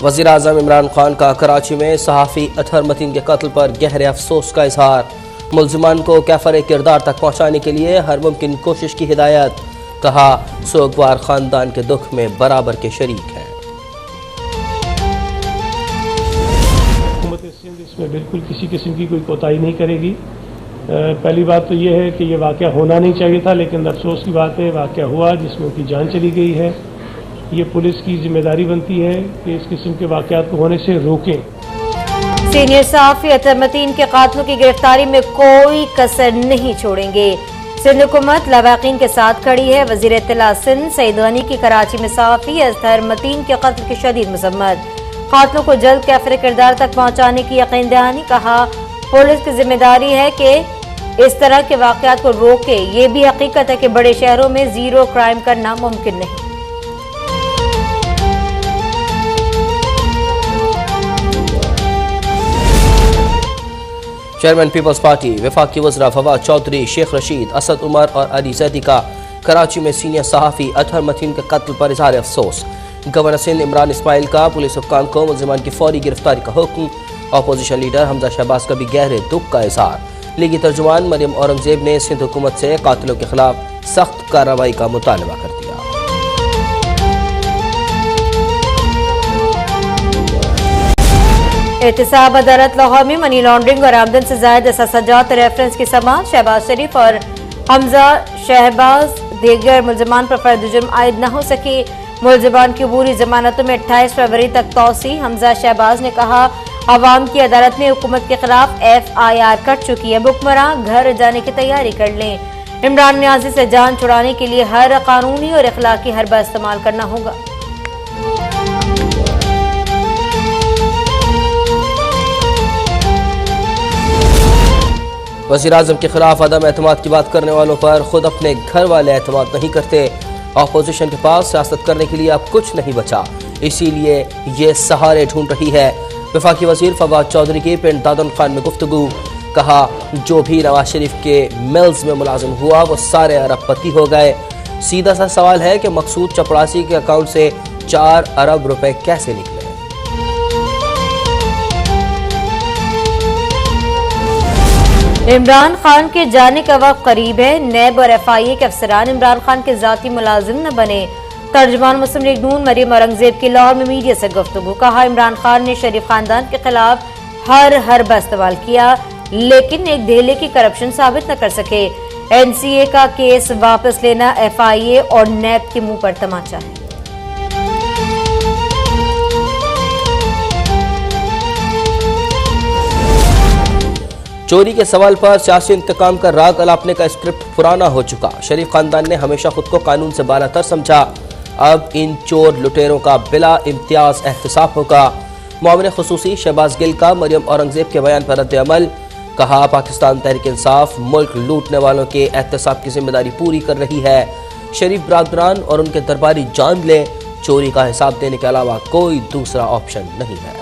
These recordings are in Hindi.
वज़ीर आज़म इमरान खान का कराची में सहाफ़ी अतहर मतीन के कत्ल पर गहरे अफसोस का इजहार। मुल्ज़िमान को कैफर किरदार तक पहुँचाने के लिए हर मुमकिन कोशिश की हिदायत। कहा, सोगवार ख़ानदान के दुख में बराबर के शरीक हैं। हुकूमत सिंध इसमें बिल्कुल किसी किस्म की कोई कोताही नहीं करेगी। पहली बात तो ये है कि ये वाक़या होना नहीं चाहिए था, लेकिन अफसोस की बात है वाक़या हुआ जिसमें उनकी जान चली गई है। ये पुलिस की जिम्मेदारी बनती है कि इस किस्म के वाक़यात को होने से रोकें। सीनियर सहाफ़ी अतहर मतीन के कातलों की गिरफ्तारी में कोई कसर नहीं छोड़ेंगे। सिंध हुकूमत लवाकिन के साथ खड़ी है। वज़ीर इत्तला सिंध सईद गनी की कराची में सहाफ़ी अतहर मतीन के कत्ल की शदीद मज़म्मत। कातलों को जल्द कैफर किरदार तक पहुँचाने की यकीन दहानी। कहा, पुलिस की जिम्मेदारी है कि इस तरह के वाक़यात को रोके। ये भी हकीकत है कि बड़े शहरों में जीरो क्राइम करना मुमकिन नहीं। चेयरमैन पीपल्स पार्टी वफाकी वज़रा फवाद चौधरी, शेख रशीद, असद उमर और अली जैदी का कराची में सीनियर सहाफ़ी अतहर मतीन के कत्ल पर इजहार अफसोस। गवर्नर सिंध इमरान इस्माइल का पुलिस हुक्काम को मुल्ज़िमान की फौरी गिरफ्तारी का हुक्म। अपोजिशन लीडर हमजा शहबाज का भी गहरे दुख का इजहार। लीगी तर्जुमान मरियम औरंगजेब ने सिंध हुकूमत से कातिलों के खिलाफ सख्त कार्रवाई का मुतालबा कर दिया। एहतसाब अदालत लाहौर में मनी लॉन्ड्रिंग और आमदन से जायद असाजात रेफरेंस की समाअत। शहबाज शरीफ और हमजा शहबाज दीगर मुल्ज़िमान पर फर्द जुर्म आयद न हो सके। मुल्ज़िमान की अबूरी जमानतों में 28 फरवरी तक तौसी। हमजा शहबाज ने कहा, अवाम की अदालत में हुकूमत के खिलाफ FIR कट चुकी है। हुक्मरान घर जाने की तैयारी कर लें। इमरान न्याजी से जान छुड़ाने के लिए हर कानूनी और अखलाकी हरबा इस्तेमाल करना होगा। वज़ीर आज़म के खिलाफ अदम एतमाद की बात करने वालों पर खुद अपने घर वाले एतमाद नहीं करते। अपोजिशन के पास सियासत करने के लिए अब कुछ नहीं बचा, इसीलिए ये सहारे ढूंढ रही है। वफाकी वज़ीर फवाद चौधरी की पिंड दादन खान में गुफ्तगू। कहा, जो भी नवाज शरीफ के मिल्स में मुलाजिम हुआ वो सारे अरबपति हो गए। सीधा सा सवाल है कि मकसूद चपड़ासी के अकाउंट से 4 अरब रुपए कैसे निकले। इमरान खान के जाने का वक्त करीब है। नैब और FIA के अफसरान इमरान खान के जाती मुलाजिम न बने। तर्जुमान मुस्लिम लीग नून मरियम औरंगजेब की लाहौर में मीडिया से गुफ्तगू। कहा, इमरान खान ने शरीफ खानदान के खिलाफ हर हरबा इस्तेमाल किया, लेकिन एक धेले की करप्शन साबित न कर सके। NCA का केस वापस लेना FIA और नैब के मुंह पर तमाचा है। चोरी के सवाल पर सियासी इंतकाम का राग अलापने का स्क्रिप्ट पुराना हो चुका। शरीफ खानदान ने हमेशा खुद को कानून से बालातर समझा। अब इन चोर लुटेरों का बिला इम्तियाज एहतसाब होगा। मुआविन खुसूसी शहबाज गिल का मरियम औरंगजेब के बयान पर रद्द अमल। कहा, पाकिस्तान तहरीक इंसाफ मुल्क लूटने वालों के एहतसाब की जिम्मेदारी पूरी कर रही है। शरीफ बरादरान और उनके दरबारी जान लें, चोरी का हिसाब देने के अलावा कोई दूसरा ऑप्शन नहीं है।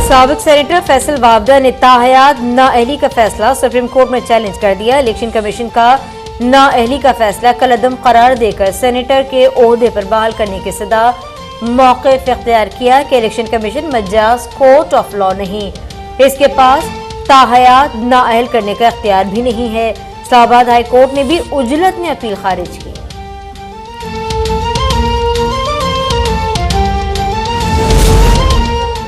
साबिक सेनेटर फैसल वाबदा ने ताहयात नाअहली का फैसला सुप्रीम कोर्ट में चैलेंज कर दिया। इलेक्शन कमीशन का नाअहली का फैसला कलअदम करार देकर सेनेटर के ओहदे पर बहाल करने की सदा मौक़िफ़ इख्तियार किया कि election commission Majaz court of law नहीं, इसके पास ताहयात नाअहल करने का इख्तियार भी नहीं है। इस्लामाबाद हाई कोर्ट ने भी उजलत में अपील खारिज की।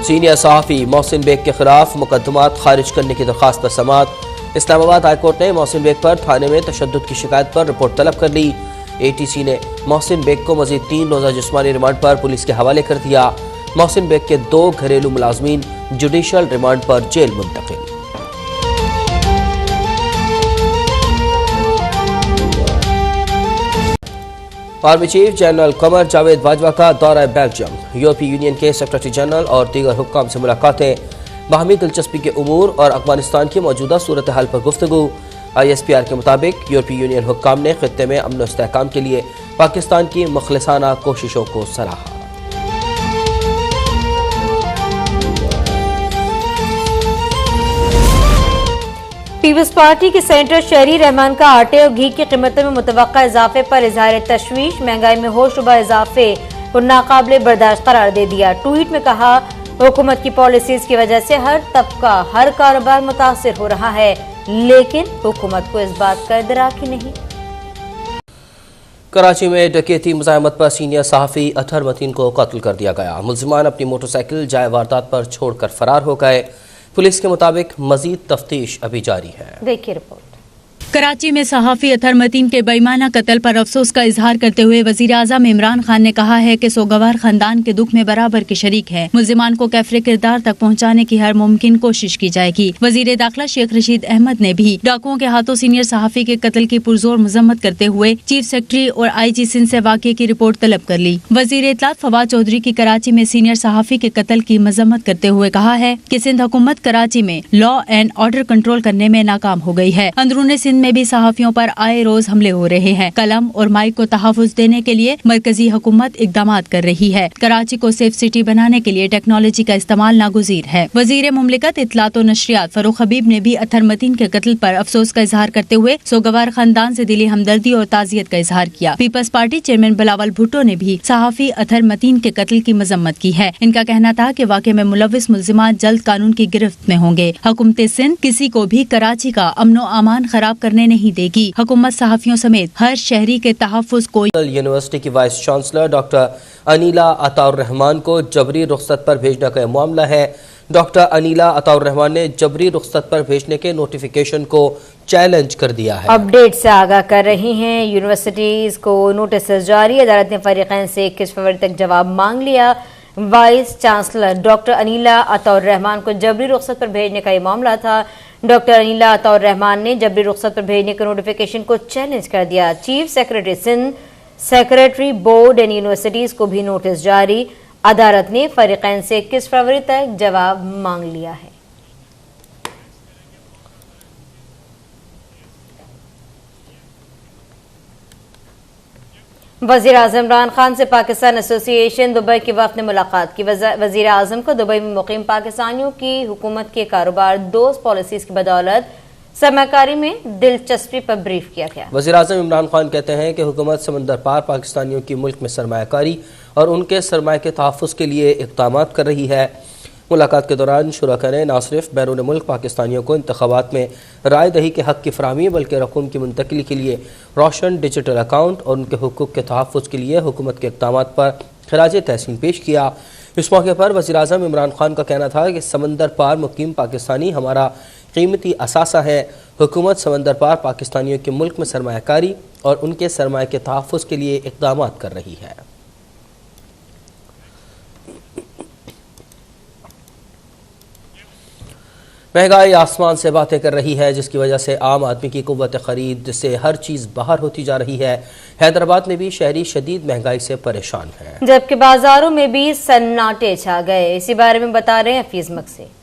सीनियर सहाफ़ी मोहसिन बेग के खिलाफ मुकदमात खारिज करने की दरख्वास्त पर समाअत। इस्लामाबाद हाई कोर्ट ने मोहसिन बेग पर थाने में तशद्दुद की शिकायत पर रिपोर्ट तलब कर ली। ATC ने मोहसिन बेग को मजीद 3 रोज़ा जिस्मानी रिमांड पर पुलिस के हवाले कर दिया। मोहसिन बेग के 2 घरेलू मुलाजमीन जुडिशल रिमांड पर जेल मुंतकिल। Army chief general Qamar Javed Bajwa का दौरा बेल्जियम। यूरोपीय यूनियन के सेक्रेटरी जनरल और दीगर हुक्काम से मुलाकातें। बाहमी दिलचस्पी के उमूर और अफगानिस्तान की मौजूदा सूरत हाल पर गुफ्तगू। ISPR के मुताबिक यूरोपीय यूनियन हुक्काम ने खित्ते में अमन व इस्तेहकाम के लिए पाकिस्तान की मुखलिसाना कोशिशों को सराहा। पीपल्स पार्टी के सेनेटर शहरी रहमान का आटे और घी की कीमतों में मुतवक्का इजाफे पर इजहार तशवीश, महंगाई में होशरुबा इजाफे को नाकाबिले बर्दाश्त करार दे दिया। ट्वीट में कहा, हुकूमत की पॉलिसीज की वजह से हर तबका, हर कारोबार मुतासिर हो रहा है, लेकिन हुकूमत को इस बात का इदराक ही नहीं। कराची में डकैती मुज़ाहमत पर सीनियर सहाफ़ी अतहर मतीन को कत्ल कर दिया गया। मुलजिमान अपनी मोटरसाइकिल जाए वारदात पर छोड़कर फरार हो गए। पुलिस के मुताबिक मजीद तफ्तीश अभी जारी है। देखिए रिपोर्ट। कराची में सहाफ़ी अतहर मतीन के बेईमाना कत्ल पर अफसोस का इजहार करते हुए वज़ीर आज़म इमरान खान ने कहा है कि सोगवार खानदान के दुख में बराबर के शरीक है। मुल्जिमान को कैफरे किरदार तक पहुँचाने की हर मुमकिन कोशिश की जाएगी। वज़ीर दाखिला शेख रशीद अहमद ने भी डाकुओं के हाथों सीनियर सहाफ़ी के कत्ल की पुरजोर मजम्मत करते हुए चीफ सेक्रेटरी और IG सिंध से वाक़े की रिपोर्ट तलब कर ली। वज़ीर इत्तलात फवाद चौधरी की कराची में सीनियर सहाफ़ी के कत्ल की मजम्मत करते हुए कहा है कि सिंध हुकूमत कराची में लॉ एंड ऑर्डर कंट्रोल करने में नाकाम हो गई है। अंदरूनी सिंध में भी सहाफियों पर आए रोज हमले हो रहे हैं। कलम और माइक को तहफ़्फ़ुज़ देने के लिए मरकजी हुकूमत इक़दामात कर रही है। कराची को सेफ सिटी बनाने के लिए टेक्नोलॉजी का इस्तेमाल नागुज़ीर है। वज़ीर मुमलिकत इत्तलात और नशरियात फ़ारूक हबीब ने भी अतहर मतीन के कत्ल पर अफसोस का इजहार करते हुए सोगवार खानदान से दिली हमदर्दी और ताज़ियत का इजहार किया। People's party chairman Bilawal Bhutto ने भी सहाफ़ी अतहर मतीन के कत्ल की मजम्मत की है। इनका कहना था कि वाक़े में मुलव्विस मुल्जिमान जल्द कानून की गिरफ्त में होंगे। हुकूमत सिंध किसी को भी कराची का अमनो अमान खराब करने नहीं देगी। हुकूमत सहाफियों समेत हर शहरी के तहफ़्फ़ुज़ को। यूनिवर्सिटी की vice chancellor doctor Anila Ataur Rahman को जबरी रुख्सत पर भेजने का मामला है। डॉक्टर अनीला अताउर रहमान ने जबरी रुख्सत पर भेजने के नोटिफिकेशन को चैलेंज कर दिया है। अपडेट से आगाह कर रही हैं, यूनिवर्सिटीज को नोटिस जारी। अदालत ने फरीकैन से 21 फरवरी तक जवाब मांग लिया। Vice chancellor doctor Anila Ataur Rahman को जबरी रुख्सत पर भेजने का ये मामला था। डॉक्टर अनीला अताउर रहमान ने जबरी रुख्सत पर भेजने के नोटिफिकेशन को चैलेंज कर दिया। Chief secretary Sindh, secretary board and universities को भी नोटिस जारी। अदालत ने फरीकैन से 21 फरवरी तक जवाब मांग लिया है। वज़ीर आज़म इमरान खान से पाकिस्तान एसोसिएशन दुबई के वफ़द ने मुलाकात की। वज़ीर आज़म को दुबई में मुक़ीम पाकिस्तानियों की हुकूमत के कारोबार दोस्त पॉलिसीज़ की बदौलत सरमाकारी में दिलचस्पी पर ब्रीफ किया गया। वज़ीर आज़म इमरान खान कहते हैं कि हुकूमत समंदर पार पाकिस्तानियों की मुल्क में सरमाकारी और उनके सरमाए के तहफ़्फ़ुज़ के लिए इक़दामात कर रही है। मुलाकात के दौरान शुरका ने न सिर्फ बैरून मुल्क पाकिस्तानियों को इंतख़ाबात में राय दही के हक़ की फ़राहमी बल्कि रकूम की मुंतकिली के लिए रोशन डिजिटल अकाउंट और उनके हुकूक़ के तहफ़्फ़ुज़ के लिए हुकूमत के इक़दामात पर खराज तहसीन पेश किया। इस मौके पर वज़ीर आज़म इमरान खान का कहना था कि समंदर पार मुक़ीम पाकिस्तानी हमारा कीमती असासा है। हुकूमत समंदर पार पाकिस्तानियों के मुल्क में सरमायाकारी और उनके सरमाए के तहफ़्फ़ुज़ के लिए इक़दामात कर रही है। महंगाई आसमान से बातें कर रही है, जिसकी वजह से आम आदमी की कुव्वत ख़रीद से हर चीज़ बाहर होती जा रही है। हैदराबाद में भी शहरी शदीद महंगाई से परेशान हैं, जबकि बाजारों में भी सन्नाटे छा गए। इसी बारे में बता रहे हैं हफीज मक्सी।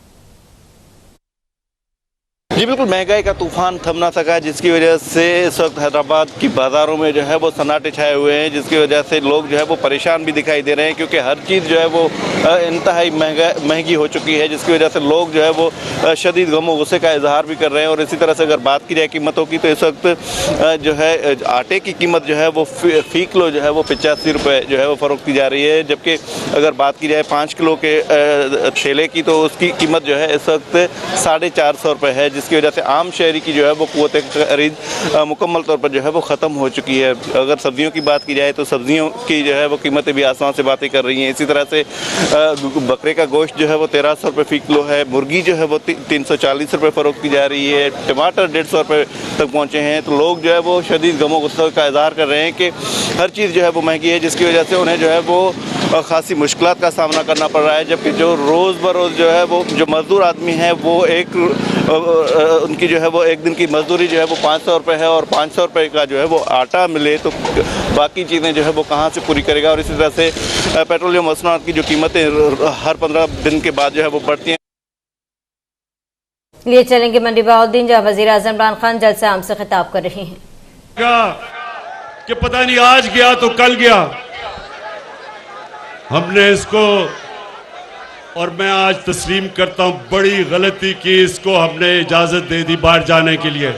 जी बिल्कुल, महंगाई का तूफान थम ना सका, जिसकी वजह से इस वक्त हैदराबाद की बाज़ारों में जो है वो सन्नाटे छाए हुए हैं, जिसकी वजह से लोग जो है वो परेशान भी दिखाई दे रहे हैं, क्योंकि हर चीज़ जो है वो इंतहाई महंगी हो चुकी है, जिसकी वजह से लोग जो है वो शदीद गम और गुस्से का इजहार भी कर रहे हैं। और इसी तरह से अगर बात की जाए कीमतों की, तो इस वक्त जो है आटे की कीमत जो है वो फ़ी किलो जो है वो 85 रुपये जो है वो फ़रोख्त की जा रही है, जबकि अगर बात की जाए 5 किलो के ठेले की, तो उसकी कीमत जो है इस वक्त 450 रुपये है, जिसकी वजह से आम शहरी की जो है वो क़ुव्वत ख़रीद मुकम्मल तौर पर जो है वो ख़त्म हो चुकी है। अगर सब्जियों की बात की जाए तो सब्जियों की जो है वो कीमतें भी आसमान से बातें कर रही हैं। इसी तरह से बकरे का गोश्त जो है वो 1300 रुपये फ़ी किलो है, मुर्गी जो है वो 340 रुपये फ़रोख्त की जा रही है, टमाटर 150 रुपये तक पहुँचे हैं। तो लोग जो है वो शदीद गमो गुस्से का इज़हार कर रहे हैं कि हर चीज़ जो है वो महंगी है, जिसकी वजह से उन्हें जो है वो खासी मुश्किलात का सामना करना पड़ रहा है। जबकि जो रोज़ बरोज़ जो है वो जो मज़दूर आदमी है वो उनकी जो है वो एक दिन की मजदूरी जो है वो 500 रुपये है, और 500 रुपये का जो है वो आटा मिले तो बाकी चीज़ें जो है वो कहाँ से पूरी करेगा। और इसी तरह से पेट्रोलियम मसनूआत की जो कीमतें हर 15 दिन के बाद जो है वो बढ़ती हैं। लिए चलेंगे मंडी बहाउद्दीन, जहाँ वज़ीर आज़म इमरान खान जलसे आम से खिताब कर रहे हैं कि पता नहीं आज गया तो कल गया। हमने इसको और मैं आज तस्लीम करता हूं बड़ी गलती की इसको हमने इजाजत दे दी बाहर जाने के लिए।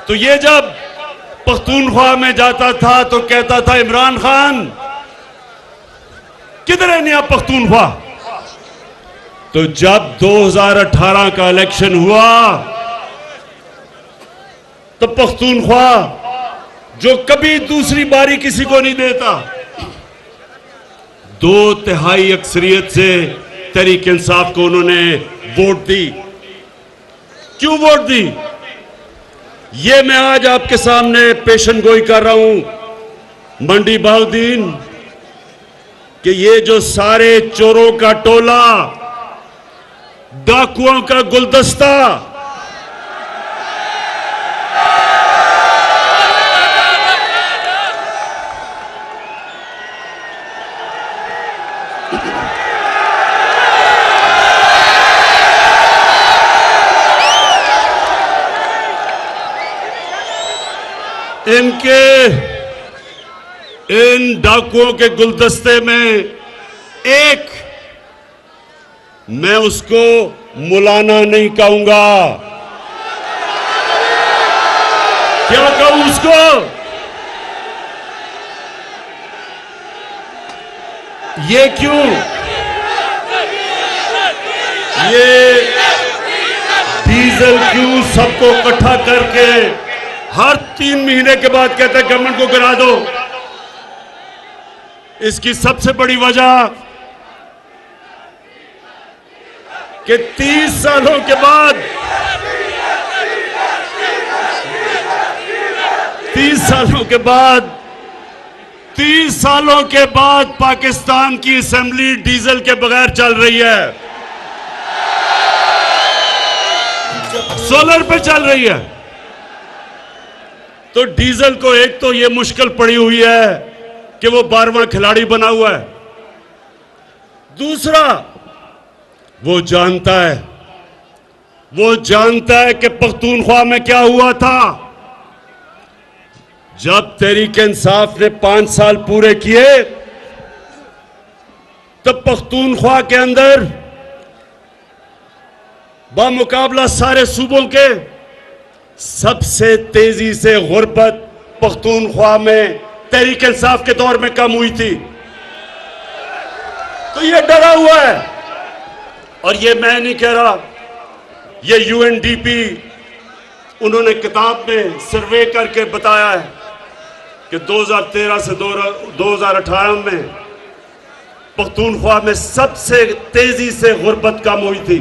तो ये जब पख्तूनख्वा में जाता था तो कहता था इमरान खान किधर है नया पख्तूनख्वा। तो जब 2018 का इलेक्शन हुआ तो पख्तूनख्वा जो कभी दूसरी बारी किसी को नहीं देता, 2/3 अक्सरियत से तहरीक इंसाफ को उन्होंने वोट दी। क्यों वोट दी, ये मैं आज आपके सामने पेशन गोई कर रहा हूं मंडी बहाउद्दीन कि ये जो सारे चोरों का टोला, डाकुओं का गुलदस्ता, इन डाकुओं के गुलदस्ते में एक, मैं उसको मुलाना नहीं कहूंगा। क्या कहूं उसको? ये क्यों? ये डीजल क्यों सबको इकट्ठा करके हर 3 महीने के बाद कहता है गवर्नमेंट को गिरा दो। इसकी सबसे बड़ी वजह कि 30 सालों के बाद 30 सालों के बाद पाकिस्तान की असेंबली डीजल के बगैर चल रही है, सोलर पे चल रही है। तो डीजल को एक तो ये मुश्किल पड़ी हुई है कि वो 12वां खिलाड़ी बना हुआ है, दूसरा वो जानता है कि पख्तूनख्वा में क्या हुआ था। जब तहरीक इंसाफ ने 5 साल पूरे किए तब पख्तूनख्वा के अंदर बामुकाबला सारे सूबों के सबसे तेजी से गुर्बत पख्तूनख्वा में तहरीक इंसाफ के दौर में कम हुई थी। तो ये डरा हुआ है, और ये मैं नहीं कह रहा, ये यूएनडीपी उन्होंने किताब में सर्वे करके बताया है कि 2013 से 2018 में पख्तूनख्वा में सबसे तेजी से गुर्बत कम हुई थी।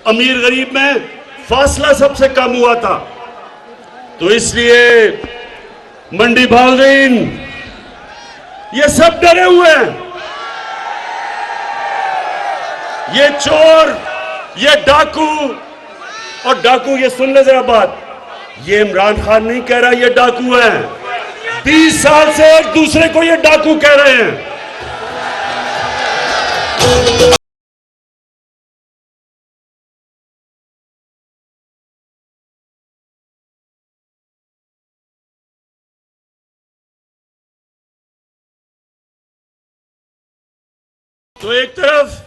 अमीर गरीब में फासला सबसे कम हुआ था। तो इसलिए मंडी बहाउद्दीन ये सब डरे हुए हैं। ये चोर, ये डाकू, और डाकू, ये सुन ले जरा बात, ये इमरान खान नहीं कह रहा ये डाकू है, 20 साल से एक दूसरे को ये डाकू कह रहे हैं। तो एक तरफ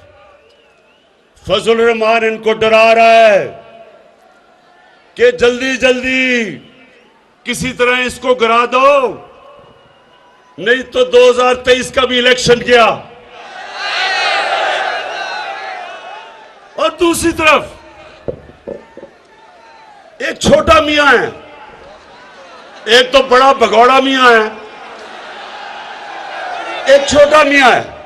फजल रहमान इनको डरा रहा है कि जल्दी जल्दी किसी तरह इसको गिरा दो, नहीं तो 2023 का भी इलेक्शन गया। और दूसरी तरफ एक छोटा मियां है, एक तो बड़ा भगौड़ा मियां है, एक छोटा मियां है।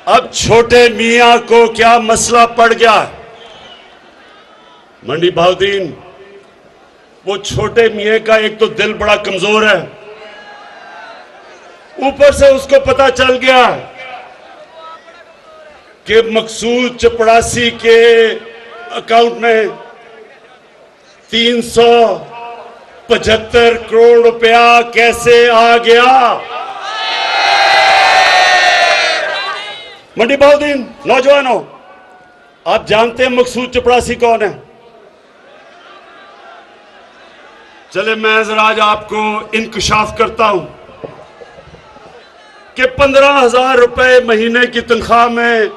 अब छोटे मियां को क्या मसला पड़ गया मंडी बहाउद्दीन, वो छोटे मियां का एक तो दिल बड़ा कमजोर है, ऊपर से उसको पता चल गया कि मकसूद चपड़ासी के अकाउंट में 375 करोड़ रुपया कैसे आ गया। मंडी बहाउद्दीन नौजवानों, आप जानते हैं मकसूद चपड़ासी कौन है? चले मैं जरा आज आपको इंकशाफ करता हूं। कि 15,000 रुपए महीने की तनख्वाह में